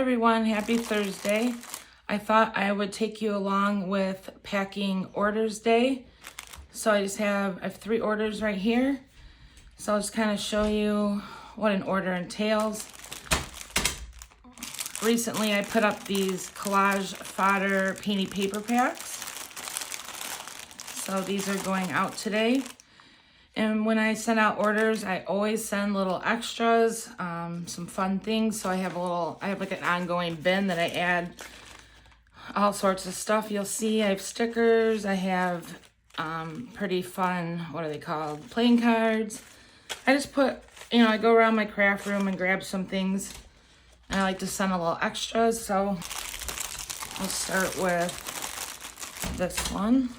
everyone, happy Thursday. I thought I would take you along with packing orders day. So I have 3 orders right here. So I'll just kind of show you what an order entails. Recently I put up these collage fodder painty paper packs. So these are going out today. And when I send out orders, I always send little extras, some fun things. So I have like an ongoing bin that I add all sorts of stuff. You'll see I have stickers. I have pretty fun, what are they called? Playing cards. I just put, I go around my craft room and grab some things. And I like to send a little extras. So I'll start with this one.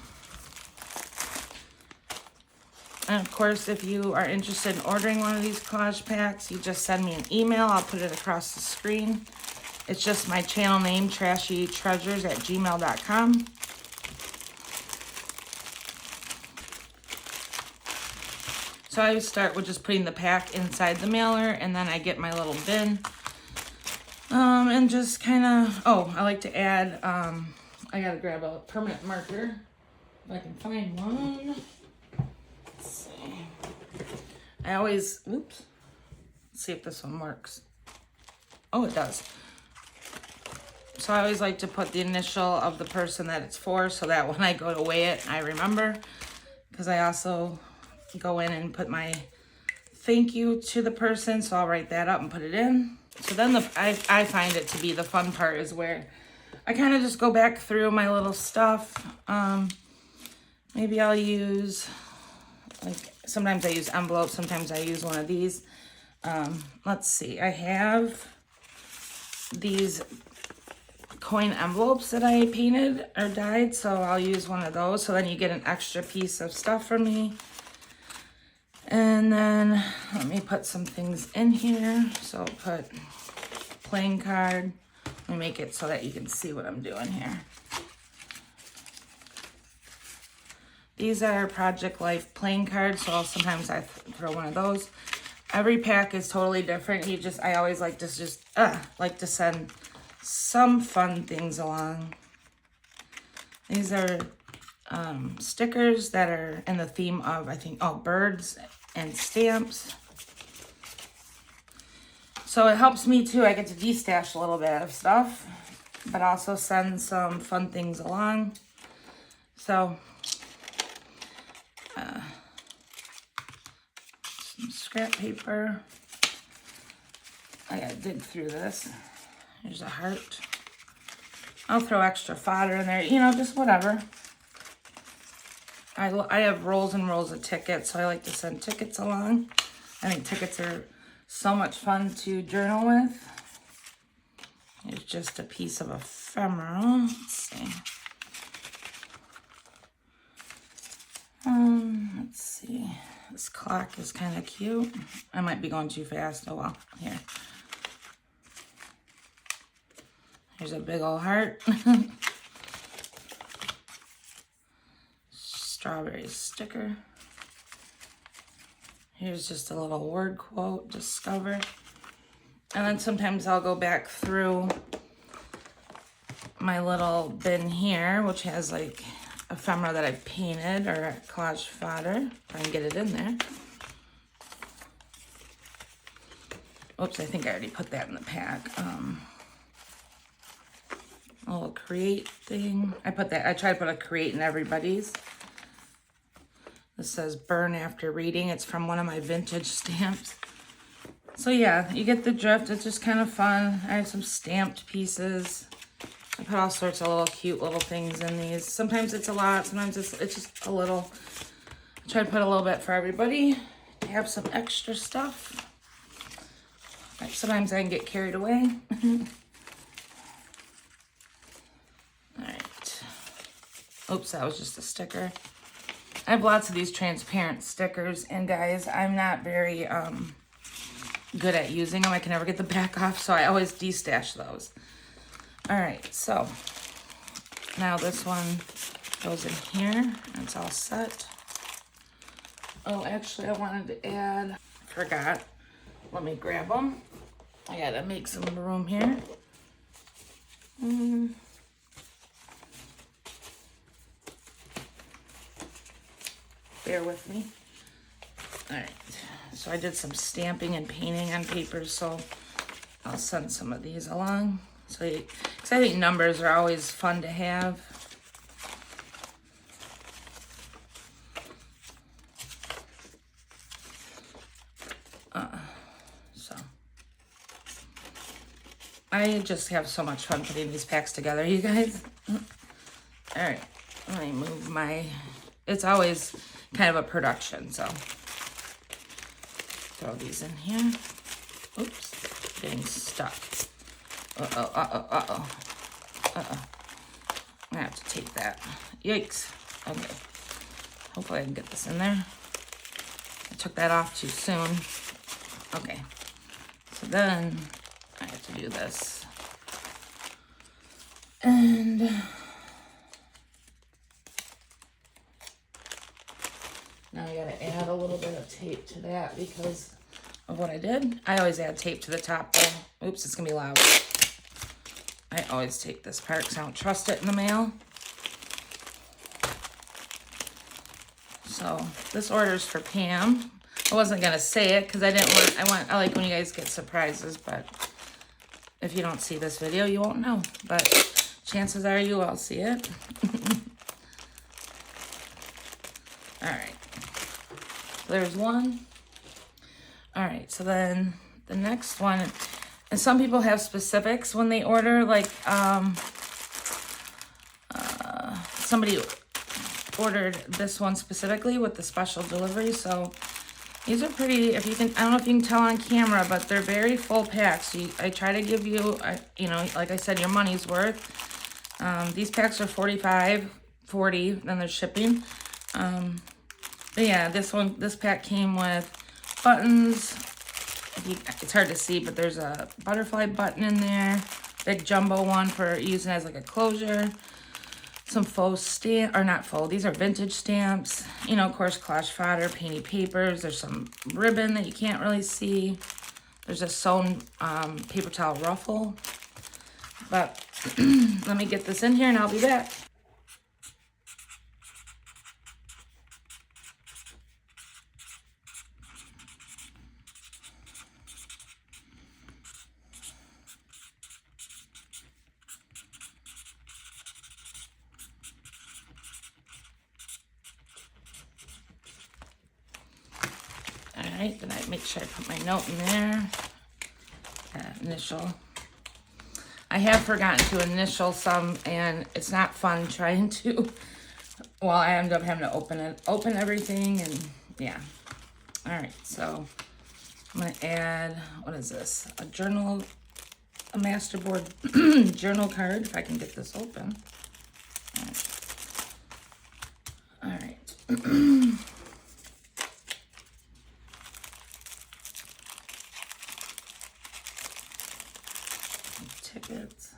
And of course, if you are interested in ordering one of these collage packs, you just send me an email. I'll put it across the screen. It's just my channel name, trashytreasures@gmail.com. So I would start with just putting the pack inside the mailer, and then I get my little bin. And just kind of, I like to add, I gotta grab a permanent marker if I can find one. Let's see if this one works. Oh, it does. So I always like to put the initial of the person that it's for, so that when I go to weigh it, I remember. Because I also go in and put my thank you to the person, so I'll write that up and put it in. So then I find it to be the fun part is where I kind of just go back through my little stuff. Maybe I'll use, sometimes I use envelopes, sometimes I use one of these. Let's see, I have these coin envelopes that I painted or dyed, so I'll use one of those. So then you get an extra piece of stuff from me. And then let me put some things in here. So I'll put playing card. Let me make it so that you can see what I'm doing here. These are Project Life playing cards, so sometimes I throw one of those. Every pack is totally different. I always like to send some fun things along. These are stickers that are in the theme of, birds and stamps. So it helps me too. I get to de-stash a little bit of stuff, but also send some fun things along. So some scrap paper. I gotta dig through this. There's a heart. I'll throw extra fodder in there, just whatever. I have rolls and rolls of tickets, so I like to send tickets along. I think tickets are so much fun to journal with. It's just a piece of ephemeral. Let's see. Let's see. This clock is kind of cute. I might be going too fast. Oh well. Here. Here's a big old heart. Strawberry sticker. Here's just a little word quote, discover. And then sometimes I'll go back through my little bin here, which has like ephemera that I've painted or collage fodder. If I can get it in there. Oops, I think I already put that in the pack. A little create thing. I try to put a create in everybody's. This says burn after reading. It's from one of my vintage stamps. So yeah, you get the drift. It's just kind of fun. I have some stamped pieces. I put all sorts of little cute little things in these. Sometimes it's a lot. Sometimes it's just a little. I try to put a little bit for everybody. I have some extra stuff. Sometimes I can get carried away. Alright. Oops, that was just a sticker. I have lots of these transparent stickers, and guys, I'm not very good at using them. I can never get the back off, so I always de-stash those. Alright, so now this one goes in here, and it's all set. Oh, actually, I wanted to add, forgot. Let me grab them. I gotta make some room here. bear with me. All right, so I did some stamping and painting on papers, so I'll send some of these along. So, because I think numbers are always fun to have. So, I just have so much fun putting these packs together, you guys. All right, let me move my, it's always kind of a production, so throw these in here. Oops, getting stuck. Uh-oh. I'm gonna have to take that. Yikes. Okay. Hopefully I can get this in there. I took that off too soon. Okay. So then I have to do this. And now I gotta add a little bit of tape to that because of what I did. I always add tape to the top though. Oops, it's gonna be loud. I always take this part because I don't trust it in the mail. So this order's for Pam. I wasn't gonna say it because I didn't want, I like when you guys get surprises, but if you don't see this video, you won't know. But chances are you all see it. All right, there's one. All right, so then the next one, and some people have specifics when they order, like somebody ordered this one specifically with the special delivery. So these are pretty, if you can, I don't know if you can tell on camera, but they're very full packs. So I try to give you, you know, like I said, your money's worth. These packs are $45.40, then there's shipping. But yeah, this pack came with buttons. It's hard to see, but there's a butterfly button in there. Big jumbo one for using as like a closure. Some faux stamp, or not faux, these are vintage stamps. You know, of course, collage fodder, painty papers. There's some ribbon that you can't really see. There's a sewn paper towel ruffle. But let me get this in here and I'll be back. Alright, then I make sure I put my note in there. Initial. I have forgotten to initial some, and it's not fun trying to. Well, I end up having to open everything, and yeah. Alright, so I'm gonna add, what is this? A journal, a masterboard journal card, if I can get this open. Alright. Tickets.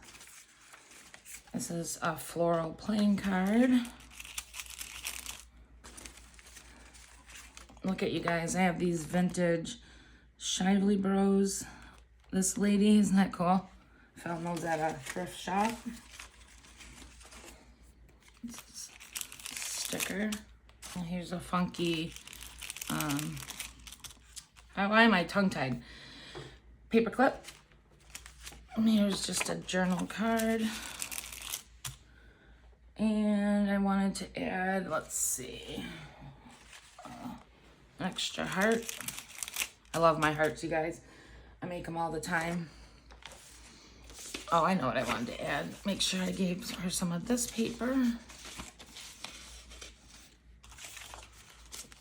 This is a floral playing card. Look at you guys. I have these vintage Shively Bros. This lady, isn't that cool? Found those at a thrift shop. Sticker. And here's a funky, why am I tongue-tied? Paper clip. And here's just a journal card. And I wanted to add, let's see, an extra heart. I love my hearts, you guys. I make them all the time. Oh, I know what I wanted to add. Make sure I gave her some of this paper.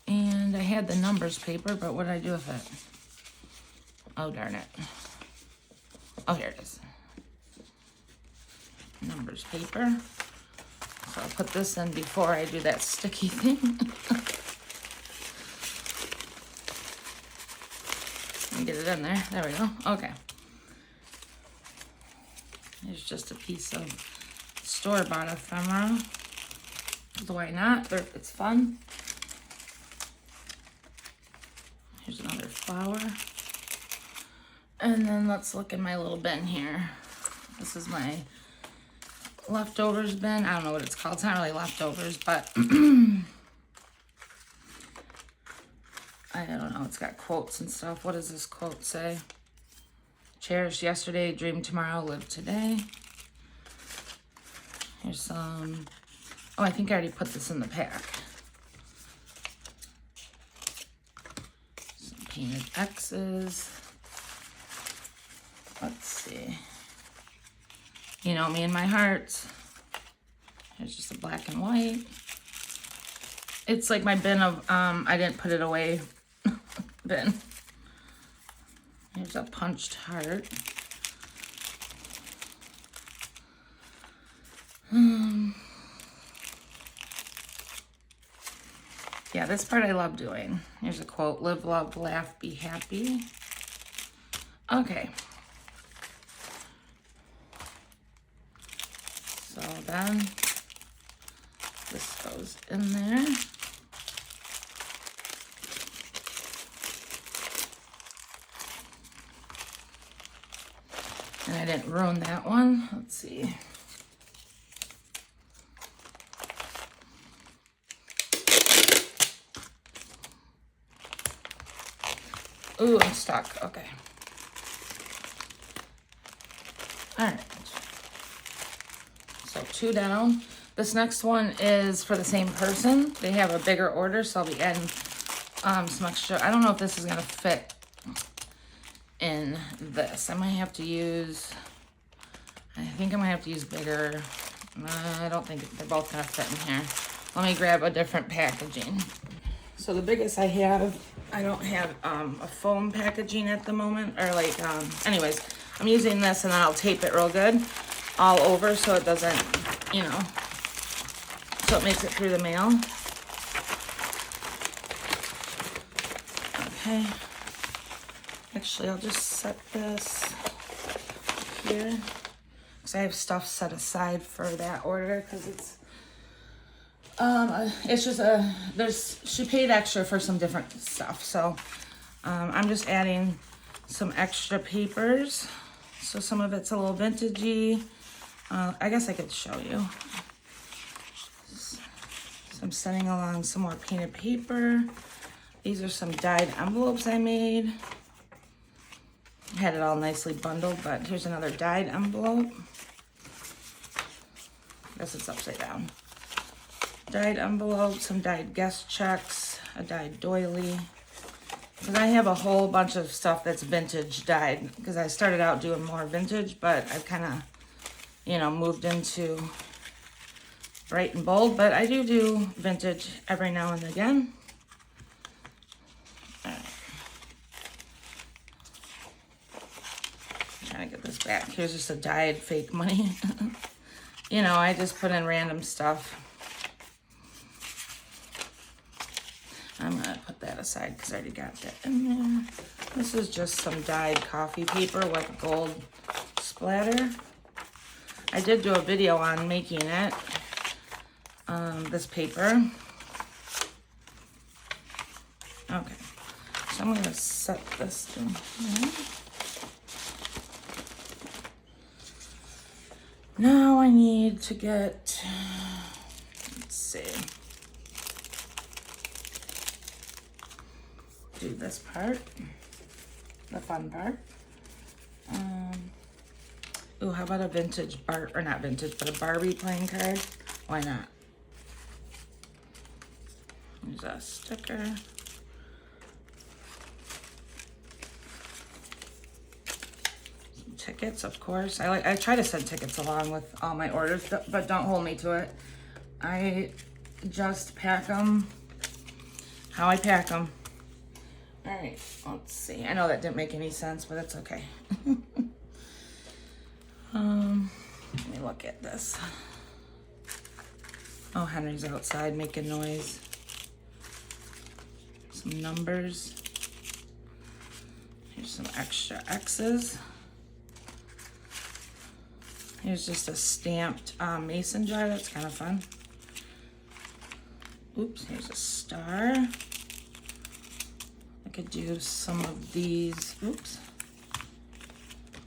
And I had the numbers paper, but what did I do with it? Oh, darn it. Oh, here it is. Numbers paper. So I'll put this in before I do that sticky thing. Let me get it in there. There we go. Okay. Here's just a piece of store-bought ephemera. Why not? It's fun. Here's another flower. And then let's look in my little bin here. This is my leftovers bin. I don't know what it's called. It's not really leftovers, but Oh, it's got quotes and stuff. What does this quote say? Cherish yesterday, dream tomorrow, live today. Here's some, oh, I think I already put this in the pack. Some painted X's. Let's see. You know me and my hearts. Here's just a black and white. It's like my bin of, I didn't put it away bin. Here's a punched heart. Yeah, this part I love doing. Here's a quote, live, love, laugh, be happy. Okay. So then this goes in there. And I didn't ruin that one. Let's see. Ooh, I'm stuck. Okay. All right. So 2 down. This next one is for the same person. They have a bigger order, so I'll be adding some extra. I don't know if this is gonna fit in this. I might have to use, I think I might have to use bigger. I don't think they're both gonna fit in here. Let me grab a different packaging. So the biggest I have, I don't have a foam packaging at the moment, or like, anyways, I'm using this and then I'll tape it real good all over so it doesn't, you know, so it makes it through the mail. Okay. Actually, I'll just set this here because I have stuff set aside for that order because it's just she paid extra for some different stuff. So I'm just adding some extra papers. So some of it's a little vintagey. I guess I could show you. So I'm sending along some more painted paper. These are some dyed envelopes I made. Had it all nicely bundled, but here's another dyed envelope. I guess it's upside down. Dyed envelope, some dyed guest checks, a dyed doily. Because I have a whole bunch of stuff that's vintage dyed. Because I started out doing more vintage, but I've kind of, you know, moved into bright and bold. But I do vintage every now and again. All right. Trying to get this back. Here's just a dyed fake money. You know, I just put in random stuff. I'm gonna put that aside because I already got that in there. This is just some dyed coffee paper with gold splatter. I did do a video on making it. This paper. Okay, so I'm gonna set this in here. Now I need to get, let's see, do this part, the fun part. Ooh, how about a vintage or not vintage, but a Barbie playing card? Why not? There's a sticker. Tickets, of course. I try to send tickets along with all my orders, but don't hold me to it. I just pack them how I pack them. All right, let's see. I know that didn't make any sense, but it's okay. Let me look at this. Oh, Henry's outside making noise. Some numbers. Here's some extra X's. Here's just a stamped mason jar. That's kind of fun. Oops, here's a star. I could do some of these, oops,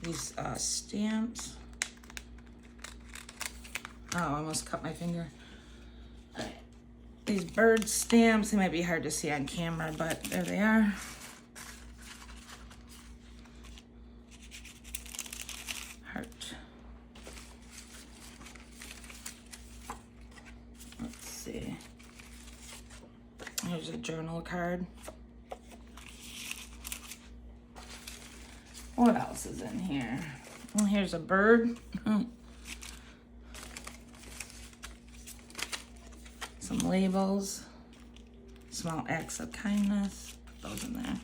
these stamps. Oh, I almost cut my finger. These bird stamps, they might be hard to see on camera, but there they are. card. What else is in here? Well, here's a bird. Some labels. Small acts of kindness. Put those in there.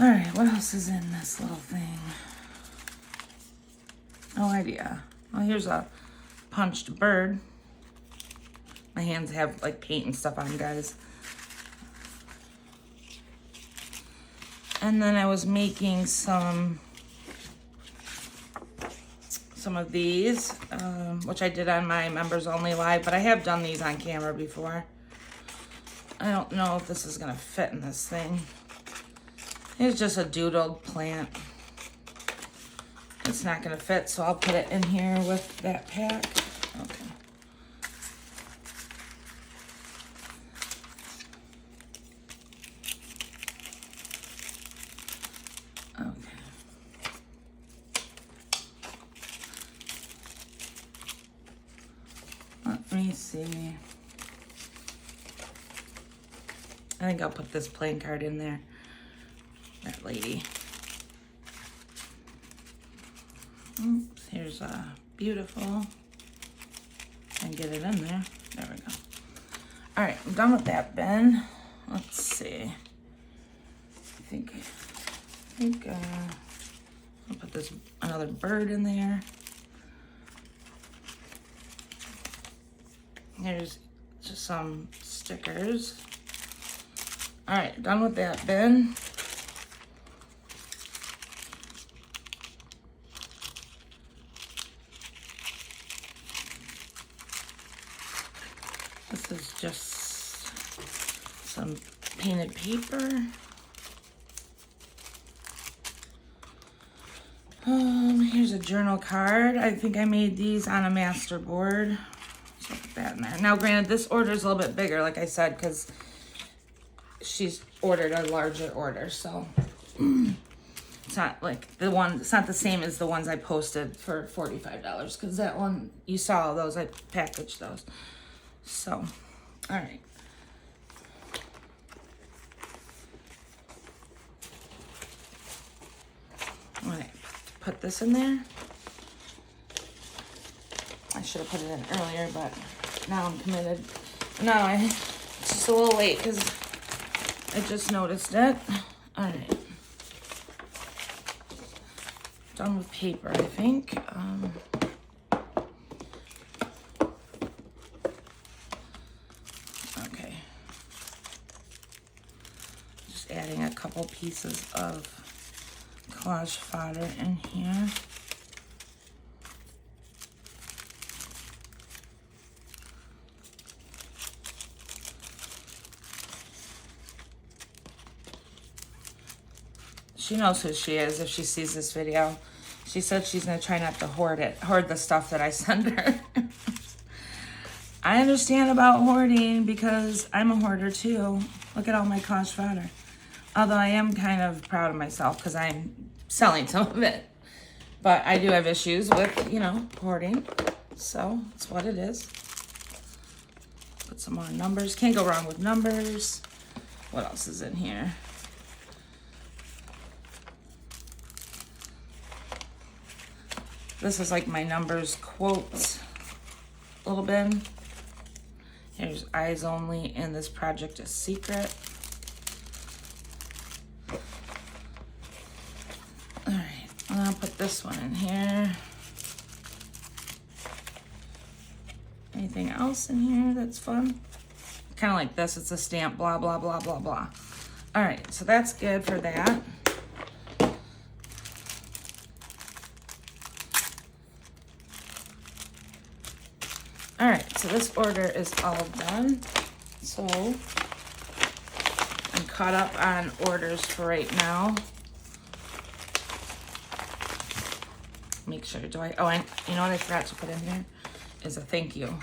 All right, what else is in this little thing? No idea. Well, here's a punched bird. My hands have like paint and stuff on, guys. And then I was making some of these, which I did on my members only live, but I have done these on camera before. I don't know if this is gonna fit in this thing. It's just a doodled plant. It's not gonna fit, so I'll put it in here with that pack. Okay. Let me see. I think I'll put this playing card in there. That lady. Oops, here's a beautiful. And get it in there. There we go. All right, I'm done with that bin. Let's see. I think I'll put this another bird in there. Here's just some stickers. All right, done with that bin. This is just some painted paper. Here's a journal card. I think I made these on a master board. So put that in there. Now, granted, this order is a little bit bigger, like I said, because she's ordered a larger order. So it's not like the one. It's not the same as the ones I posted for $45. Because that one, you saw those. I packaged those. So, all right. All right, put this in there. I should have put it in earlier, but now I'm committed. No, it's just a little late because I just noticed it. All right. Done with paper, I think. Okay. Just adding a couple pieces of collage fodder in here. She knows who she is if she sees this video. She said she's gonna try not to hoard the stuff that I send her. I understand about hoarding because I'm a hoarder too. Look at all my collage fodder. Although I am kind of proud of myself because I'm selling some of it. But I do have issues with, you know, hoarding. So it's what it is. Put some more numbers. Can't go wrong with numbers. What else is in here? This is like my numbers quotes little bin. Here's eyes only, and this project is secret. All right, I'll put this one in here. Anything else in here that's fun? Kind of like this, it's a stamp, blah, blah, blah, blah, blah. All right, so that's good for that. All right, so this order is all done. So I'm caught up on orders for right now. Make sure, you know what I forgot to put in here is a thank you.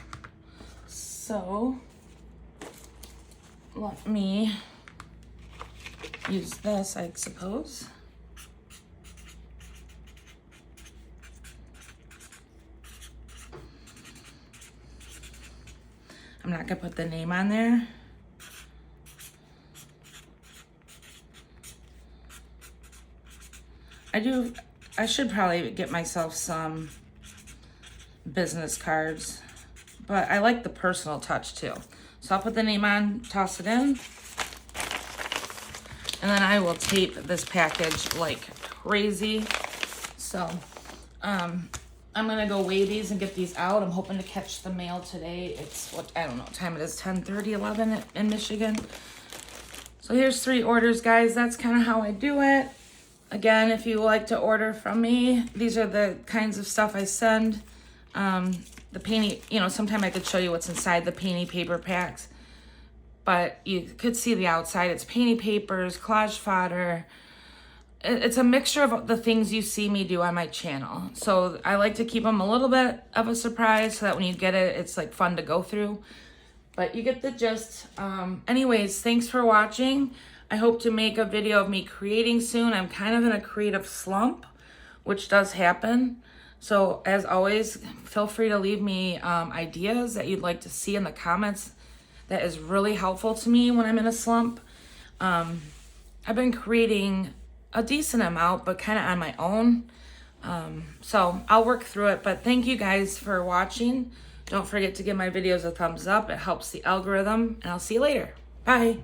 So let me use this, I suppose. I'm not gonna put the name on there I should probably get myself some business cards, but I like the personal touch too. So I'll put the name on, toss it in, and then I will tape this package like crazy. So I'm gonna go weigh these and get these out. I'm hoping to catch the mail today. It's what, I don't know what time it is, 10:30, 11 in Michigan. So here's 3 orders, guys. That's kind of how I do it. Again, if you like to order from me, these are the kinds of stuff I send. The painty, you know, sometime I could show you what's inside the painty paper packs, but you could see the outside. It's painty papers, collage fodder. It's a mixture of the things you see me do on my channel. So I like to keep them a little bit of a surprise so that when you get it, it's like fun to go through. But you get the gist. Anyways, thanks for watching. I hope to make a video of me creating soon. I'm kind of in a creative slump, which does happen. So as always, feel free to leave me ideas that you'd like to see in the comments. That is really helpful to me when I'm in a slump. I've been creating a decent amount, but kind of on my own. So I'll work through it, but thank you guys for watching. Don't forget to give my videos a thumbs up. It helps the algorithm, and I'll see you later. Bye.